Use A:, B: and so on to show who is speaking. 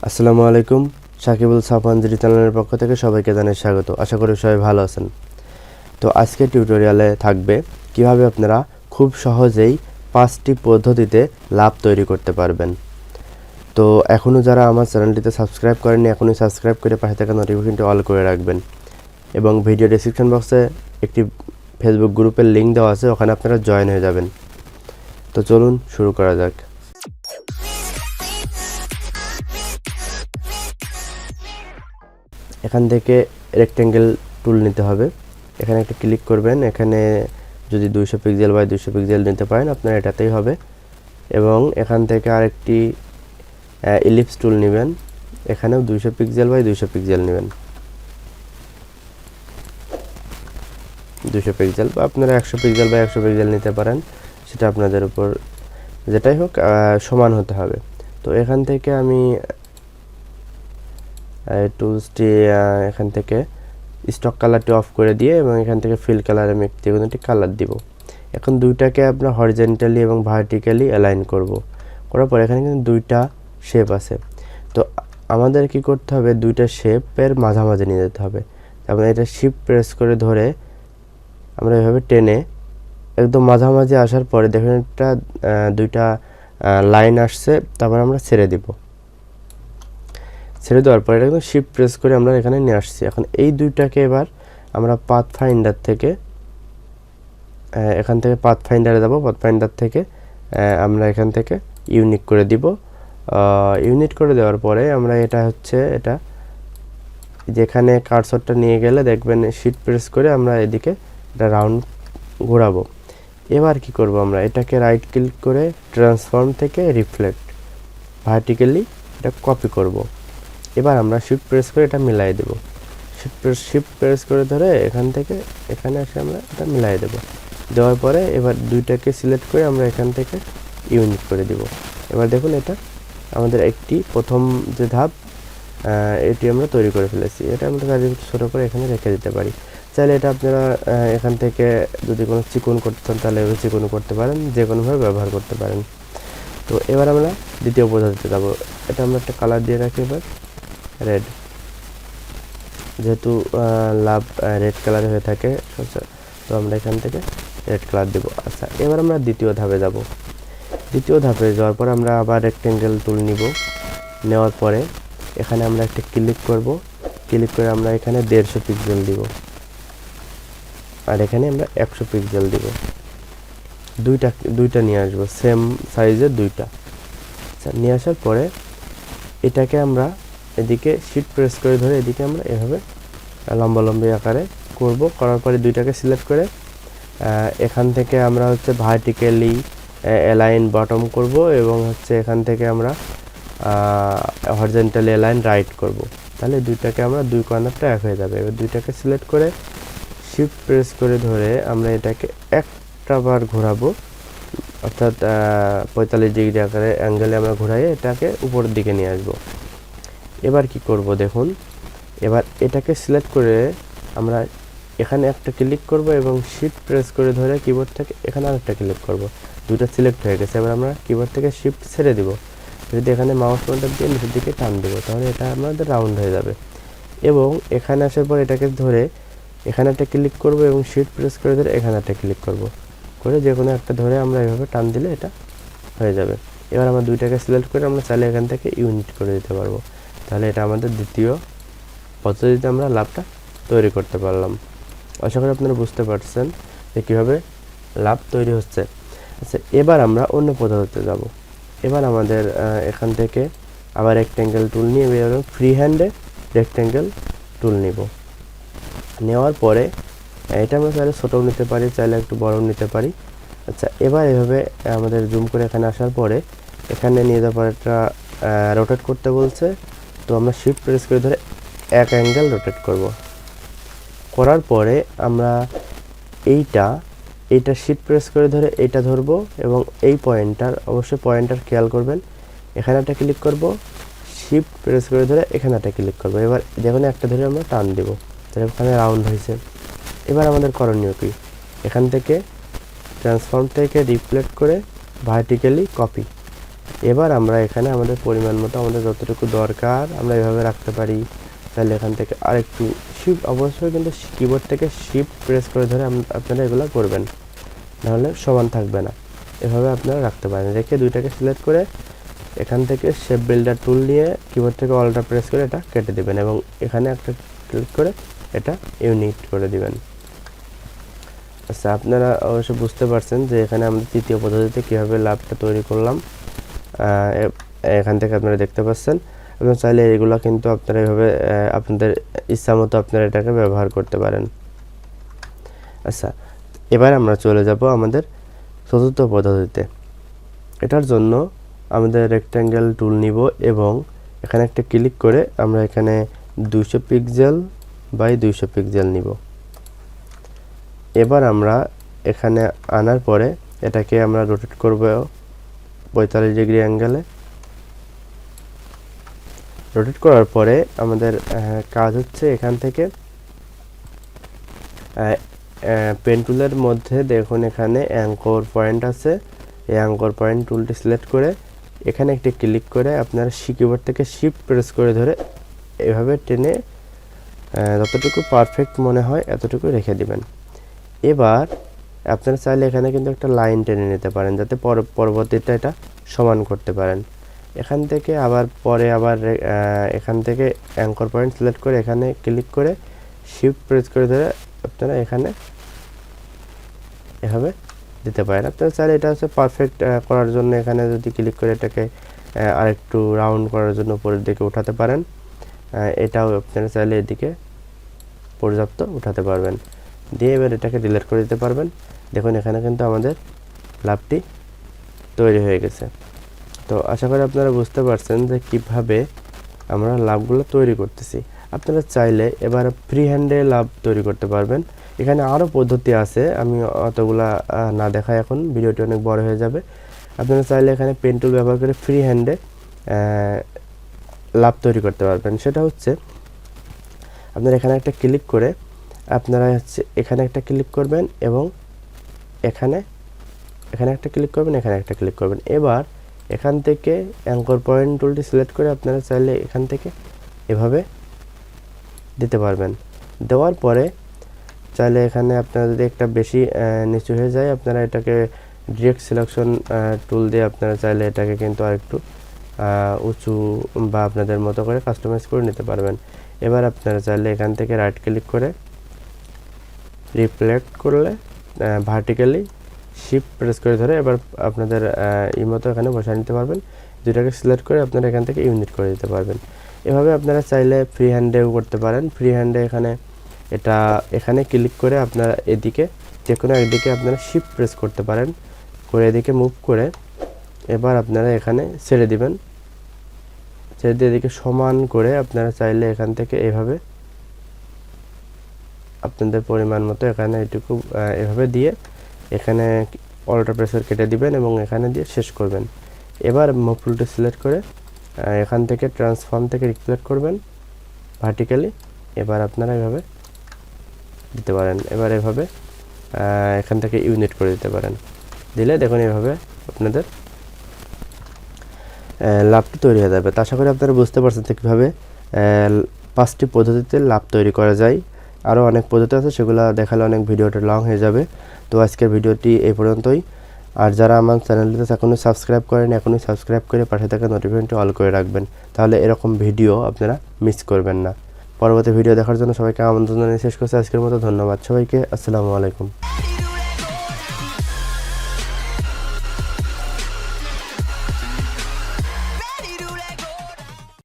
A: আসসালামু আলাইকুম। সাকিবুল সাফওয়ান চ্যানেলের পক্ষ থেকে সবাইকে জানাই স্বাগত। আশা করি সবাই ভালো আছেন। তো আজকে টিউটোরিয়ালে থাকবে কিভাবে আপনারা খুব সহজেই 5টি পদ্ধতিতে লাভ তৈরি করতে পারবেন। তো এখনও যারা আমার চ্যানেলটিতে সাবস্ক্রাইব করেননি এখনই সাবস্ক্রাইব করে পাশে থাকা নোটিফিকেশনটি অল করে রাখবেন এবং ভিডিও ডেসক্রিপশন বক্সে একটি ফেসবুক গ্রুপের লিংক দেওয়া আছে, ওখানে আপনারা জয়েন হয়ে যাবেন। তো চলুন শুরু করা যাক। এখান থেকে রেক্ট্যাঙ্গেল টুল নিতে হবে। এখানে একটা ক্লিক করবেন। এখানে যদি 200 পিক্সেল বাই 200 পিক্সেল নিতে পারেন আপনার এটাতেই হবে। এবং এখান থেকে আরেকটি ইলিপস টুল নেবেন। এখানেও 200 পিক্সেল বাই 200 পিক্সেল নেবেন। 200 পিক্সেল বা আপনারা 100 পিক্সেল বাই 100 পিক্সেল নিতে পারেন, সেটা আপনাদের উপর, যেটাই হোক সমান হতে হবে। তো এখান থেকে আমি টুলসটি এখান থেকে স্টক কালারটি অফ করে দিয়ে এবং এখান থেকে ফিল কালার আমি একটি কালার দিব। এখন দুইটাকে আপনার হরিজন্টালি এবং ভার্টিক্যালি অ্যালাইন করব। করার পর এখানে কিন্তু দুইটা শেপ আছে। তো আমাদের কি করতে হবে, দুইটা শেপের মাঝামাঝি নিয়ে যেতে হবে। তারপরে এটা শিফট প্রেস করে ধরে আমরা এভাবে টেনে একদম মাঝামাঝি আসার পরে দেখুন একটা দুইটা লাইন আসছে। তারপর আমরা ছেড়ে দিব। ছেড়ে দেওয়ার পরে একদম শিফট প্রেস করে আমরা এখানে নিয়ে আসছি। এখন এই দুইটাকে এবার আমরা পাথ ফাইন্ডার থেকে এখান থেকে পাথ ফাইন্ডারে যাব। পাথ ফাইন্ডার থেকে আমরা এখান থেকে ইউনিক করে দিব। ইউনিট করে দেওয়ার পরে আমরা এটা যেখানে কার্সরটা নিয়ে গেলে দেখবেন শিফট প্রেস করে আমরা এদিকে এটা রাউন্ড ঘোরাবো। এবার কি করব, আমরা এটাকে রাইট ক্লিক করে ট্রান্সফর্ম থেকে রিফ্লেক্ট ভার্টিক্যালি এটা কপি করব। এবার আমরা শিফট প্রেস করে এটা মিলাই দেব। শিফট প্রেস করে ধরে এখান থেকে এখানে এসে আমরা এটা মিলাই দেব। দেওয়ার পরে এবার দুইটাকে সিলেক্ট করে আমরা এখান থেকে ইউনিট করে দিব। এবার দেখুন এটা আমাদের একটি প্রথম যে ধাপ এটি আমরা তৈরি করে ফেলেছি। এটা আমরা ছোটো করে এখানে রেখে দিতে পারি। চাইলে এটা আপনারা এখান থেকে যদি কোনো চিকন করতে চান তাহলে এভাবে চিকন করতে পারেন, যে কোনোভাবে ব্যবহার করতে পারেন। তো এবার আমরা দ্বিতীয় পদ্ধতিতে যাব। এটা আমরা একটা কালার দিয়ে রাখি, এবার রেড, যেহেতু লাভ রেড কালারে হয়ে থাকে তো আমরা এখান থেকে রেড কালার দেব। আচ্ছা, এবার আমরা দ্বিতীয় ধাপে যাব। দ্বিতীয় ধাপে যাওয়ার পর আমরা আবার রেক্ট্যাঙ্গেল টুল নিব। নেওয়ার পরে এখানে আমরা একটা ক্লিক করব। ক্লিক করে আমরা এখানে 150 পিক্সেল দিব আর এখানে আমরা 100 পিক্সেল দিব। দুইটা নিয়ে আসবো, সেম সাইজের দুইটা। আচ্ছা, নিয়ে আসার পরে এটাকে আমরা এদিকে শিফট প্রেস করে ধরে এদিকে আমরা এভাবে লম্বালম্বি আকারে করব। করার পরে দুইটাকে সিলেক্ট করে এখান থেকে আমরা ভার্টিক্যালি অ্যালাইন বটম করব এবং এখান থেকে আমরা হরিজন্টালি অ্যালাইন রাইট করব। তাহলে দুইটাকে আমরা দুই কর্নারটা এক হয়ে যাবে। এবার দুইটাকে সিলেক্ট করে শিফট প্রেস করে ধরে আমরা এটাকে একটা বার ঘোরাবো, অর্থাৎ 45 ডিগ্রি আকারে অ্যাঙ্গেলে আমরা ঘোরাই এটাকে উপরের দিকে নিয়ে আসবো। এবার কি করব দেখুন, এবার এটাকে সিলেক্ট করে আমরা এখানে একটা ক্লিক করব এবং শিফট প্রেস করে ধরে কিবোর্ড থেকে এখানে আরেকটা ক্লিক করব। দুটো সিলেক্ট হয়ে গেছে। এবার আমরা কিবোর্ড থেকে শিফট ছেড়ে দিব। যদি এখানে মাউস পয়েন্টার দিয়ে নিচের দিকে টান দেব তাহলে এটা আমাদের রাউন্ড হয়ে যাবে। এবং এখানে আসার পর এটাকে ধরে এখানে একটা ক্লিক করব এবং শিফট প্রেস করে ধরে এখানে একটা ক্লিক করব, করে যে কোনো একটা ধরে আমরা এভাবে টান দিলে এটা হয়ে যাবে। এবার আমরা দুইটাকে সিলেক্ট করে আমরা চাইলে এখান থেকে ইউনিট করে দিতে পারবো। তাহলে এটা আমাদের দ্বিতীয় পদ্ধতিতে আমরা লাভটা তৈরি করতে পারলাম। আশা করি আপনারা বুঝতে পারছেন যে কীভাবে লাভ তৈরি হচ্ছে। আচ্ছা, এবার আমরা অন্য পদ্ধতিতে যাব। এবার আমাদের এখান থেকে আবার রেক্ট্যাঙ্গেল টুল নিয়ে ফ্রি হ্যান্ডে রেক্ট্যাঙ্গেল টুল নিব। নেওয়ার পরে এটা আমরা চাইলে ছোটও নিতে পারি, চাইলে একটু বড়ও নিতে পারি। আচ্ছা, এবার এভাবে আমাদের জুম করে এখানে আসার পরে এখানে নিয়ে যাওয়ার পর একটা রোটেট করতে বলছে। তো আমরা শিফট প্রেস করে ধরে এক অ্যাঙ্গেল রোটেট করব। করার পরে আমরা এইটা শিফট প্রেস করে ধরে এইটা ধরবো এবং এই অবশ্যই পয়েন্টার খেয়াল করবেন। এখানে একটা ক্লিক করব, শিফট প্রেস করে ধরে এখানে একটা ক্লিক করব। এবার যেখানে একটা ধরে আমরা টান দেব, তাহলে এখানে রাউন্ড হয়েছে। এবার আমাদের করণীয় কি, এখান থেকে ট্রান্সফর্ম থেকে রিফ্লেক্ট করে ভার্টিক্যালি কপি, এবার আমরা এখানে আমাদের পরিমাণ মতো আমাদের যতটুকু দরকার আমরা এভাবে রাখতে পারি। তাহলে এখান থেকে আরেকটু শিফট, অবশ্যই কিন্তু কিবোর্ড থেকে শিফট প্রেস করে ধরে আপনারা এগুলো করবেন, নাহলে সমান থাকবে না। এভাবে আপনারা রাখতে পারেন। রেখে দুইটাকে সিলেক্ট করে এখান থেকে শেপ বিল্ডার টুল নিয়ে কিবোর্ড থেকে অল্টার প্রেস করে এটা কেটে দিবেন এবং এখানে একটা ক্লিক করে এটা ইউনিট করে দিবেন। আচ্ছা, আপনারা অবশ্য বুঝতে পারছেন যে এখানে আমরা তৃতীয় পদ্ধতিতে কীভাবে লাভটা তৈরি করলাম। এখান থেকে আপনারা দেখতে পাচ্ছেন। আপনারা চাইলে এগুলো কিন্তু আপনারা এভাবে আপনাদের ইচ্ছা মতো আপনারা এটাকে ব্যবহার করতে পারেন। আচ্ছা, এবার আমরা চলে যাব আমাদের চতুর্থ পদ্ধতিতে। এটার জন্য আমাদের রেক্ট্যাঙ্গেল টুল নিব এবং এখানে একটা ক্লিক করে আমরা এখানে 200 পিক্সেল বাই 200 পিক্সেল নিব। এবার আমরা এখানে আনার পরে এটাকে আমরা রোটেট করব 45 ডিগ্রি অ্যাঙ্গেলে। রোটেট করার পরে আমাদের কাজ হচ্ছে এখান থেকে পেন টুলের মধ্যে দেখুন এখানে অ্যাঙ্কর পয়েন্ট আছে। এই অ্যাঙ্কর পয়েন্ট টুলটি সিলেক্ট করে এখানে একটি ক্লিক করে আপনারা কিবোর্ড থেকে শিফট প্রেস করে ধরে এভাবে টেনে যতটুকু পারফেক্ট মনে হয় এতটুকু রেখে দিবেন। এবার আপনারা চাইলে এখানে কিন্তু একটা লাইন টেনে নিতে পারেন যাতে পরবর্তীতে এটা সমান করতে পারেন। এখান থেকে আবার এখান থেকে অ্যাঙ্কর পয়েন্ট সিলেক্ট করে এখানে ক্লিক করে শিফট প্রেস করে ধরে আপনারা এখানে এভাবে দিতে পারেন। আপনারা চাইলে এটা হচ্ছে পারফেক্ট করার জন্য এখানে যদি ক্লিক করে এটাকে আরেকটু রাউন্ড করার জন্য উপরের দিকে উঠাতে পারেন। এটাও আপনারা চাইলে এদিকে পর্যাপ্ত উঠাতে পারবেন। দিয়ে এবার এটাকে ডিলিট করে দিতে পারবেন। দেখুন এখানে কিন্তু আমাদের লাভটি তৈরি হয়ে গেছে। তো আশা করি আপনারা বুঝতে পারছেন যে কিভাবে আমরা লাভগুলো তৈরি করতেছি। আপনারা চাইলে এবার ফ্রি হ্যান্ডে লাভ তৈরি করতে পারবেন। এখানে আরও পদ্ধতি আছে, আমি অতগুলা না দেখাই, এখন ভিডিওটি অনেক বড় হয়ে যাবে। আপনারা চাইলে এখানে পেন টুল ব্যবহার করে ফ্রি হ্যান্ডে লাভ তৈরি করতে পারবেন। সেটা হচ্ছে আপনারা এখানে একটা ক্লিক করে আপনারা হচ্ছে এখানে একটা ক্লিক করবেন এবং এখানে একটা ক্লিক করবেন, এখানে একটা ক্লিক করবেন। এবার এখান থেকে অ্যাঙ্কর পয়েন্ট টুলটি সিলেক্ট করে আপনারা চাইলে এখান থেকে এভাবে দিতে পারবেন। দেওয়ার পরে চাইলে এখানে আপনারা যদি একটা বেশি নিচু হয়ে যায় আপনারা এটাকে ডিরেক্ট সিলেকশন টুল দিয়ে আপনারা চাইলে এটাকে কিন্তু আরেকটু উঁচু বা আপনাদের মতো করে কাস্টমাইজ করে নিতে পারবেন। এবার আপনারা চাইলে এখান থেকে রাইট ক্লিক করে রিফ্লেক্ট করলে ভার্টিক্যালি শিফট প্রেস করে ধরে এবার আপনাদের মতো এখানে বসায় নিতে পারবেন। দুটাকে সিলেক্ট করে আপনারা এখান থেকে ইউনিট করে দিতে পারবেন। এভাবে আপনারা চাইলে ফ্রি হ্যান্ডেও করতে পারেন। ফ্রি হ্যান্ডে এখানে ক্লিক করে আপনারা এদিকে যে কোনো একদিকে আপনারা শিফট প্রেস করতে পারেন, করে এদিকে মুভ করে এবার আপনারা এখানে ছেড়ে দিবেন। ছেড়ে দিয়ে এদিকে সমান করে আপনারা চাইলে এখান থেকে এভাবে আপনাদের পরিমাণ মতো এখানে এটুকু এভাবে দিয়ে এখানে অল্টার প্রেসার কেটে দিবেন এবং এখানে দিয়ে শেষ করবেন। এবার মুভ টুলটি সিলেক্ট করে এখান থেকে ট্রান্সফর্ম থেকে রিফ্লেক্ট করবেন ভার্টিক্যালি। এবার আপনারা এভাবে দিতে পারেন। এবার এভাবে এখান থেকে ইউনিট করে দিতে পারেন। দিলে দেখুন এভাবে আপনাদের লাভটি তৈরি হয়ে যাবে। তো আশা করি আপনারা বুঝতে পারছেন যে কীভাবে 5টি পদ্ধতিতে লাভ তৈরি করা যায়। আরও অনেক পদ্ধতি আছে, সেগুলো দেখালে অনেক ভিডিওটা লং হয়ে যাবে। তো আজকের ভিডিওটি এই পর্যন্তই। আর যারা আমার চ্যানেলটিতে এখনই সাবস্ক্রাইব করেন এখনই সাবস্ক্রাইব করে পাশে থাকা নোটিফিকেশনটি অল করে রাখবেন, তাহলে এরকম ভিডিও আপনারা মিস করবেন না। পরবর্তী ভিডিও দেখার জন্য সবাইকে আমন্ত্রণ জানিয়ে শেষ করছি আজকের মতো। ধন্যবাদ সবাইকে। আসসালামু আলাইকুম।